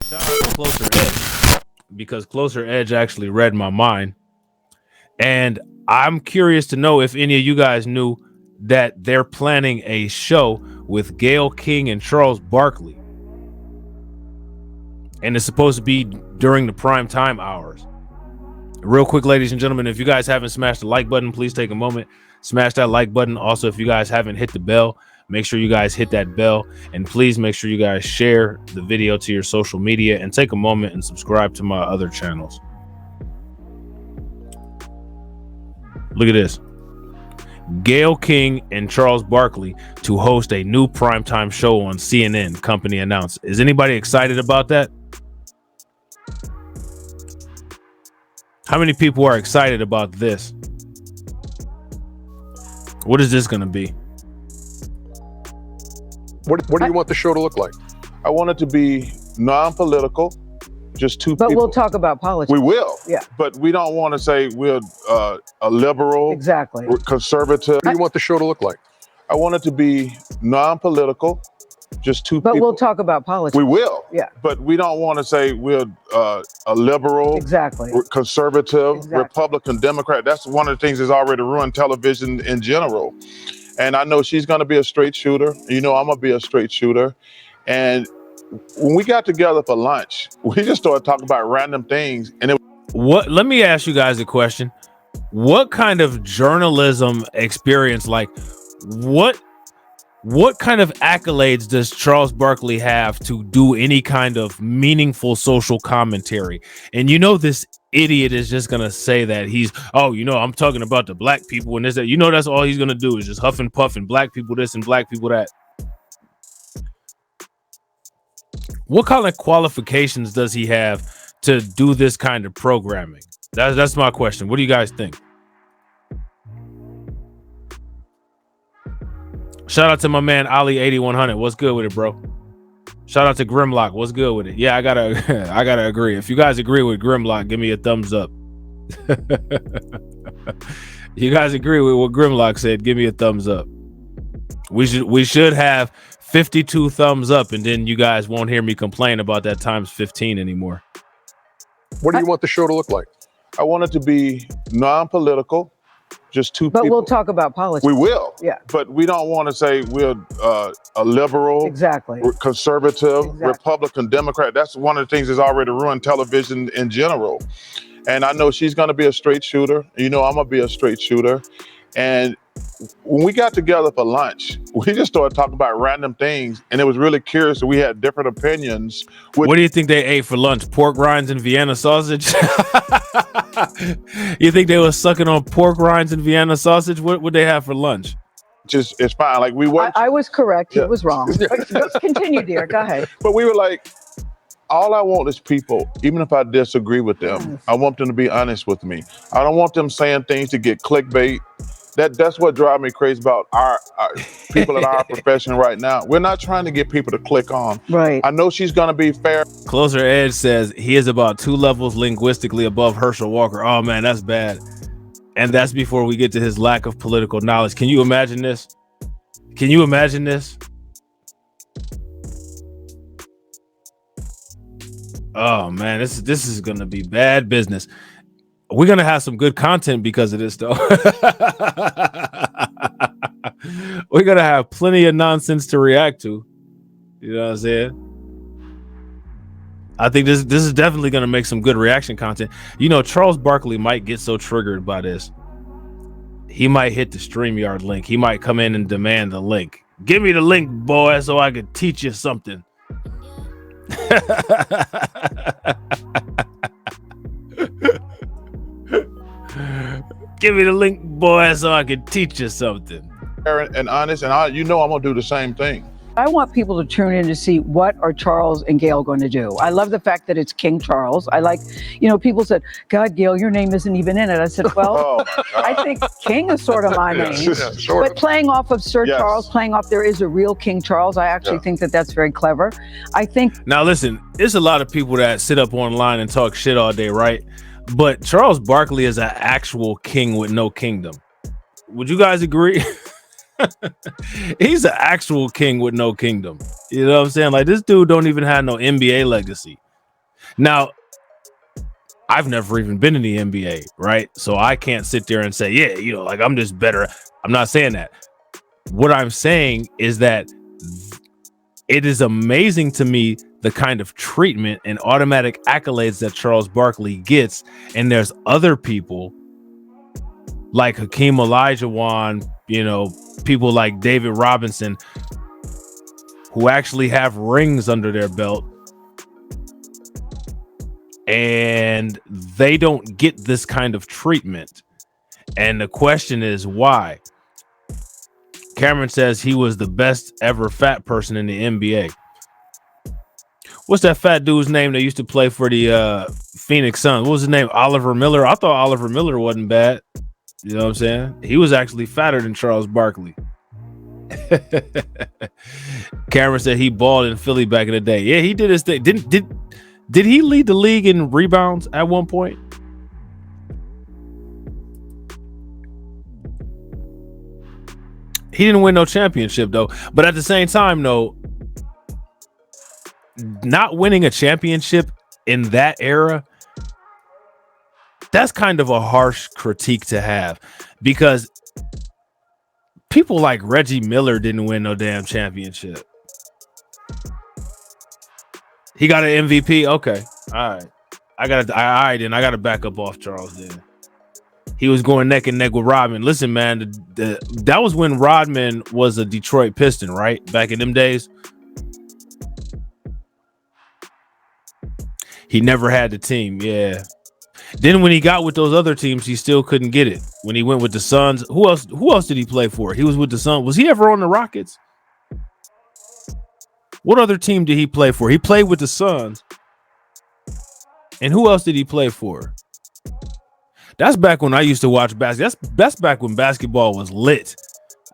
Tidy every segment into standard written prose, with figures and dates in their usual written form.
Shout out to Closer Edge, because Closer Edge actually read my mind. And I'm curious to know if any of you guys knew that they're planning a show with Gayle King and Charles Barkley. And it's supposed to be during the prime time hours. Real quick, ladies and gentlemen, if you guys haven't smashed the like button, please take a moment, smash that like button. Also, if you guys haven't hit the bell, make sure you guys hit that bell, and please make sure you guys share the video to your social media and take a moment and subscribe to my other channels. Look at this. Gayle King and Charles Barkley to host a new primetime show on CNN, company announced. Is anybody excited about that? How many people are excited about this? What is this going to be? What do you want the show to look like? I want it to be non-political, just two people. But we'll talk about politics. We will. Yeah. But we don't want to say we're a liberal, Exactly. conservative. What do you want the show to look like? I want it to be non-political, just two But people. we'll talk about politics. We will. Yeah. But we don't want to say we're a liberal, Exactly. conservative, Exactly. Republican, Democrat. That's one of the things that's already ruined television in general. And I know she's going to be a straight shooter. You know, I'm going to be a straight shooter. And when we got together for lunch, we just started talking about random things. And Let me ask you guys a question. What kind of journalism experience, like what kind of accolades does Charles Barkley have to do any kind of meaningful social commentary? And you know, this idiot is just gonna say that he's, oh, you know, I'm talking about the black people and this, that. You know, that's all he's gonna do is just huff and puff and black people this and black people that. What kind of qualifications does he have to do this kind of programming? That's my question. What do you guys think? Shout out to my man Ali 8100. What's good with it, bro? Shout out to Grimlock. What's good with it? Yeah, I gotta agree. If you guys agree with Grimlock, give me a thumbs up. You guys agree with what Grimlock said? Give me a thumbs up. We should have 52 thumbs up, and then you guys won't hear me complain about that times 15 anymore. What do you want the show to look like? I want it to be non-political, just two But people. we'll talk about politics. We will. Yeah. But we don't want to say we're a liberal, Exactly. conservative, Exactly. Republican, Democrat. That's one of the things that's already ruined television in general. And I know she's going to be a straight shooter. You know, I'm going to be a straight shooter. And when we got together for lunch, we just started talking about random things. And it was really curious that we had different opinions. What do you think they ate for lunch? Pork rinds and Vienna sausage? You think they were sucking on pork rinds and Vienna sausage? What would they have for lunch? Just, it's fine. Like we weren't. I was correct. He Yeah. was wrong. Continue, dear. Go ahead. But we were like, all I want is people, even if I disagree with them, Yes. I want them to be honest with me. I don't want them saying things to get clickbait. That's what drives me crazy about our people in our profession right now. We're not trying to get people to click on. Right. I know she's going to be fair. Closer Edge says he is about 2 levels linguistically above Herschel Walker. Oh man, that's bad. And that's before we get to his lack of political knowledge. Can you imagine this? Can you imagine this? Oh man, this is gonna be bad business. We're gonna have some good content because of this, though. We're gonna have plenty of nonsense to react to. You know what I'm saying? I think this is definitely gonna make some good reaction content. You know, Charles Barkley might get so triggered by this, he might hit the StreamYard link. He might come in and demand the link. Give me the link, boy, so I can teach you something. Give me the link, boy, so I can teach you something. And honest, and you know I'm going to do the same thing. I want people to tune in to see what are Charles and Gayle going to do. I love the fact that it's King Charles. I like, you know, people said, God, Gayle, your name isn't even in it. I said, well, Oh, my God. I think King is sort of my name. Yeah, sort But of. playing off of Sir Yes. Charles, playing off there is a real King Charles. I actually Yeah. think that that's very clever. I think Now, listen, there's a lot of people that sit up online and talk shit all day, right? But Charles Barkley is an actual king with no kingdom. Would you guys agree? He's an actual king with no kingdom. You know what I'm saying? Like, this dude don't even have no NBA legacy. Now, I've never even been in the NBA, right? So I can't sit there and say, yeah, like I'm just better. I'm not saying that. What I'm saying is that it is amazing to me the kind of treatment and automatic accolades that Charles Barkley gets. And there's other people like Hakeem Olajuwon, people like David Robinson, who actually have rings under their belt. And they don't get this kind of treatment. And the question is why? Cameron says he was the best ever fat person in the NBA. What's that fat dude's name that used to play for the Phoenix Suns? What was his name? Oliver Miller. I thought Oliver Miller wasn't bad. You know what I'm saying? He was actually fatter than Charles Barkley. Cameron said he balled in Philly back in the day. Yeah, he did his thing. Did he lead the league in rebounds at one point? He didn't win no championship though. But at the same time, though, not winning a championship in that era, that's kind of a harsh critique to have, because people like Reggie Miller didn't win no damn championship. He got an MVP. Okay. All right. I got to back up off Charles then. He was going neck and neck with Rodman. Listen, man, that was when Rodman was a Detroit Piston, right? Back in them days. He never had the team. Yeah. Then when he got with those other teams, he still couldn't get it. When he went with the Suns, who else did he play for? He was with the Suns. Was he ever on the Rockets? What other team did he play for? He played with the Suns. And who else did he play for? That's back when I used to watch basketball. That's back when basketball was lit.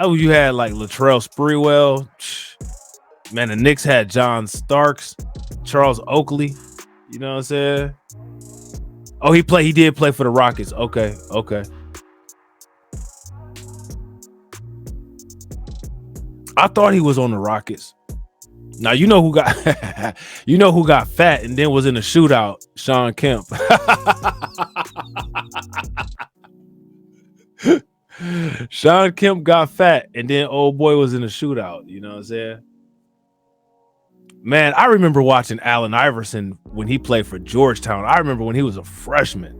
You had like Latrell Sprewell. Man, the Knicks had John Starks, Charles Oakley. You know what I'm saying? Oh, he did play for the Rockets. Okay. I thought he was on the Rockets. Now you know who got fat and then was in a shootout? Sean Kemp. Sean Kemp got fat and then old boy was in a shootout. You know what I'm saying? Man, I remember watching Allen Iverson when he played for Georgetown. I remember when he was a freshman.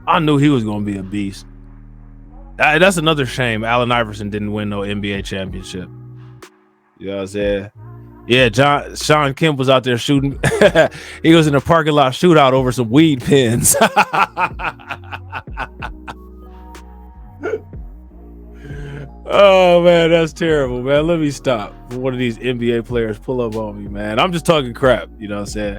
I knew he was going to be a beast. That's another shame. Allen Iverson didn't win no NBA championship. You know what I'm saying? Yeah, Sean Kemp was out there shooting. He was in a parking lot shootout over some weed pens. Oh man, that's terrible, man. Let me stop. One of these NBA players pull up on me, man. I'm just talking crap. You know what I'm saying?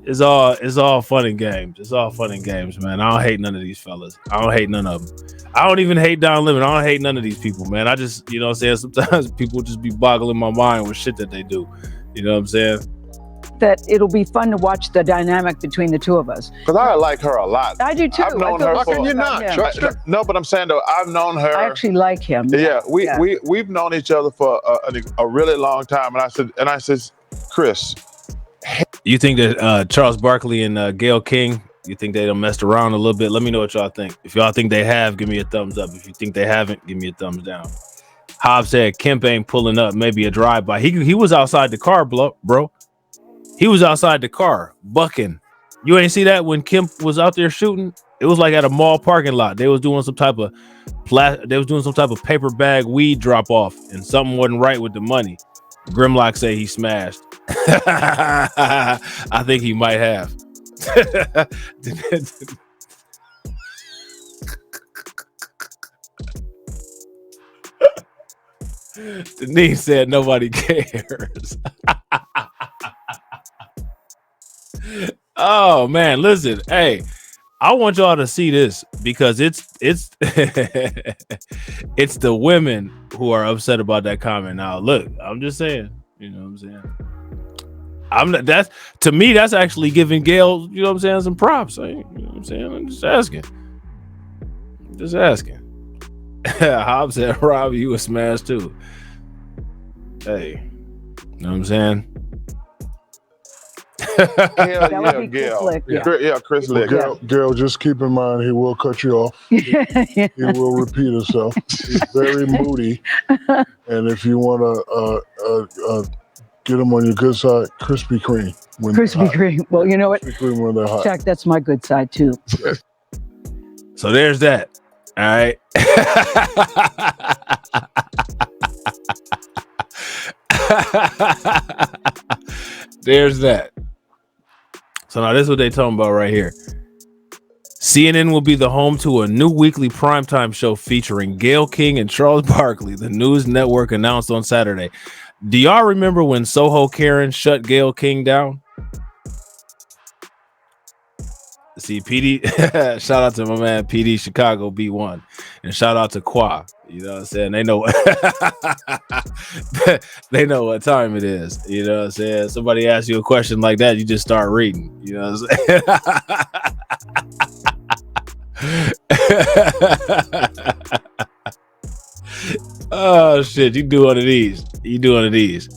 It's all fun and games. It's all fun and games, man. I don't hate none of these fellas. I don't hate none of them. I don't even hate Don Lemon. I don't hate none of these people, man. I just, you know what I'm saying? Sometimes people just be boggling my mind with shit that they do. You know what I'm saying? That it'll be fun to watch the dynamic between the two of us. Because I like her a lot. I do too. I've known her How can you not? No, but I'm saying though, I've known her. I actually like him. Yeah, we've known each other for a really long time, and I said, Chris, you think that Charles Barkley and Gayle King, you think they done messed around a little bit? Let me know what y'all think. If y'all think they have, give me a thumbs up. If you think they haven't, give me a thumbs down. Hobbs said Kemp ain't pulling up, maybe a drive-by. He was outside the car, bro. He was outside the car, bucking. You ain't see that when Kemp was out there shooting? It was like at a mall parking lot. They was doing some type of paper bag weed drop off, and something wasn't right with the money. Grimlock say he smashed. I think he might have. Denise said nobody cares. Oh man, listen, hey, I want y'all to see this because it's it's the women who are upset about that comment. Now, look, I'm just saying, you know what I'm saying? To me, that's actually giving Gayle, you know what I'm saying, some props. You know what I'm saying? I'm just asking. Hobbs said, Rob, you was smashed too. Hey, you know what I'm saying? Hell That would yeah, be Gail. Chris Lick, yeah. Yeah, Chris Lick. Gail, just keep in mind he will cut you off. He will repeat himself. He's very moody. And if you want to get him on your good side, Krispy Kreme. Krispy Kreme. Well, you know what, Krispy Kreme when they're hot. Chuck, that's my good side too. So there's that. All right. There's that. So now this is what they talking about right here. CNN will be the home to a new weekly primetime show featuring Gayle King and Charles Barkley, the news network announced on Saturday. Do y'all remember when Soho Karen shut Gayle King down? See, PD, shout out to my man PD Chicago B1, and shout out to Qua. You know what I'm saying? They know they know what time it is. You know what I'm saying? Somebody asks you a question like that, you just start reading. You know what I'm saying? Oh shit, you do one of these. You do one of these.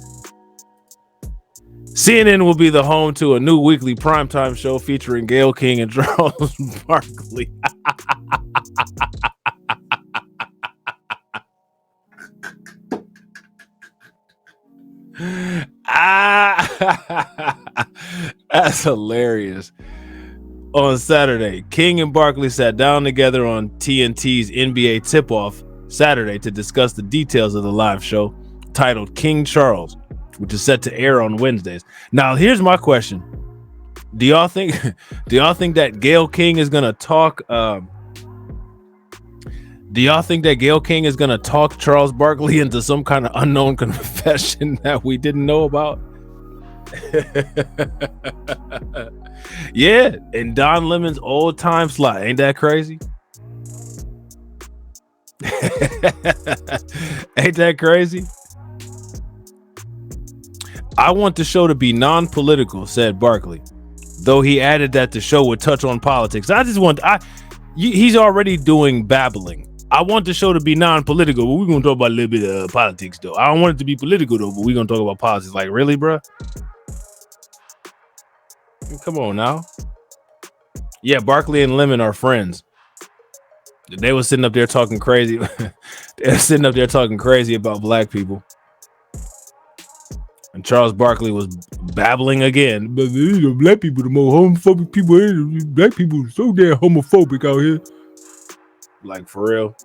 CNN will be the home to a new weekly primetime show featuring Gayle King and Charles Barkley. That's hilarious. On Saturday, King and Barkley sat down together on TNT's NBA Tip-Off Saturday to discuss the details of the live show titled King Charles, which is set to air on Wednesdays. Now, here's my question: Do y'all think that Gayle King is gonna talk? Do y'all think that Gayle King is gonna talk Charles Barkley into some kind of unknown confession that we didn't know about? Yeah, in Don Lemon's old time slot. Ain't that crazy? Ain't that crazy? I want the show to be non-political, said Barkley, though he added that the show would touch on politics. He's already doing babbling. I want the show to be non-political, but we're going to talk about a little bit of politics, though. I don't want it to be political, though, but we're going to talk about politics. Like, really, bro? Come on now. Yeah, Barkley and Lemon are friends. They were sitting up there talking crazy. They were sitting up there talking crazy about black people. And Charles Barkley was babbling again. But black people, the more homophobic people here. Black people are so damn homophobic out here. Like, for real.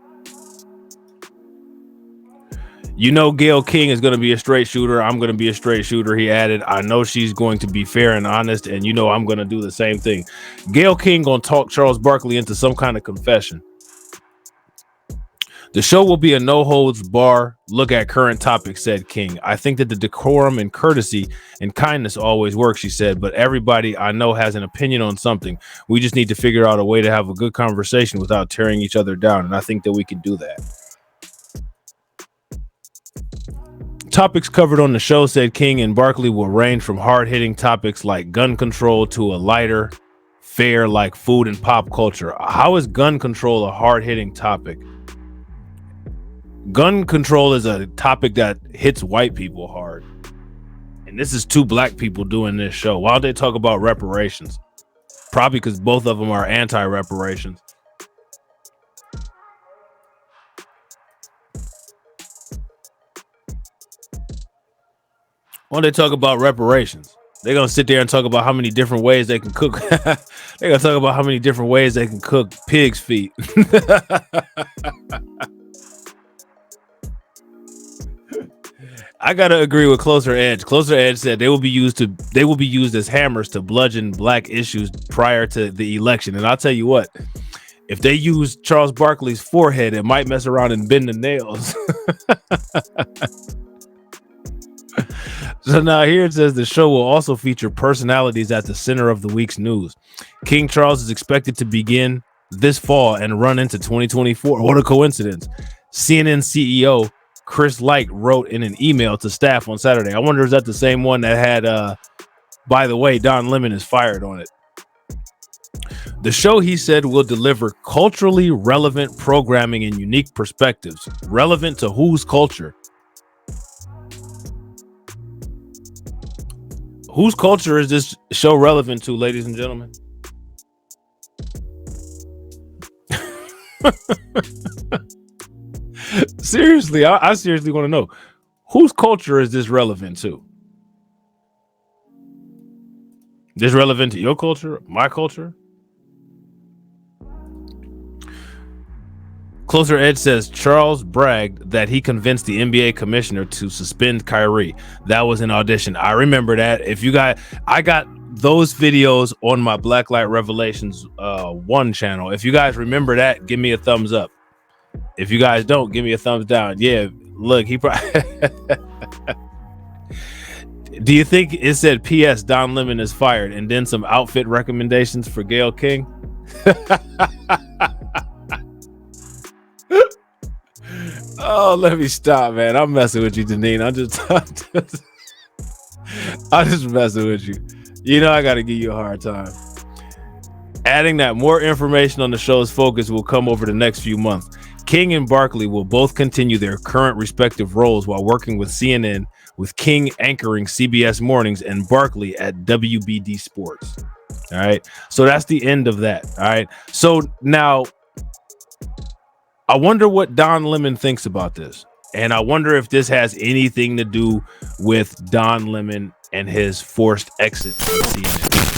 You know, Gayle King is going to be a straight shooter. I'm going to be a straight shooter, he added. I know she's going to be fair and honest, and you know I'm going to do the same thing. Gayle King going to talk Charles Barkley into some kind of confession. The show will be a no-holds-bar look at current topics, said King. I think that the decorum and courtesy and kindness always work, she said, but everybody I know has an opinion on something. We just need to figure out a way to have a good conversation without tearing each other down, and I think that we can do that. Topics covered on the show, said King and Barkley, will range from hard-hitting topics like gun control to a lighter fare like food and pop culture. How is gun control a hard-hitting topic? Gun control is a topic that hits white people hard. And this is two black people doing this show. Why don't they talk about reparations? Probably because both of them are anti-reparations. Why don't they talk about reparations? They're going to sit there and talk about how many different ways they can cook. They're going to talk about how many different ways they can cook pig's feet. I gotta agree with Closer Edge. Closer Edge said they will be used as hammers to bludgeon black issues prior to the election. And I'll tell you what, if they use Charles Barkley's forehead, it might mess around and bend the nails. So now here it says the show will also feature personalities at the center of the week's news. King Charles is expected to begin this fall and run into 2024. What a coincidence. CNN CEO Chris Light wrote in an email to staff on Saturday. I wonder, is that the same one that had, by the way, Don Lemon is fired on it. The show, he said, will deliver culturally relevant programming and unique perspectives. Relevant to whose culture? Whose culture is this show relevant to, ladies and gentlemen? Seriously, I seriously want to know, whose culture is this relevant to? This relevant to your culture, my culture? Closer Edge says Charles bragged that he convinced the NBA commissioner to suspend Kyrie. That was an audition. I remember that. If you got, I got those videos on my Blacklight Revelations 1 channel. If you guys remember that, give me a thumbs up. If you guys don't, give me a thumbs down. Yeah, look, he probably. Do you think it said P.S. Don Lemon is fired and then some outfit recommendations for Gayle King? Oh, let me stop, man. I'm messing with you, Deneen. I'm just messing with you. You know I gotta give you a hard time. Adding that more information on the show's focus will come over the next few months. King and Barkley will both continue their current respective roles while working with CNN, with King anchoring CBS Mornings and Barkley at WBD Sports. All right. So that's the end of that. All right. So now I wonder what Don Lemon thinks about this. And I wonder if this has anything to do with Don Lemon and his forced exit from CNN.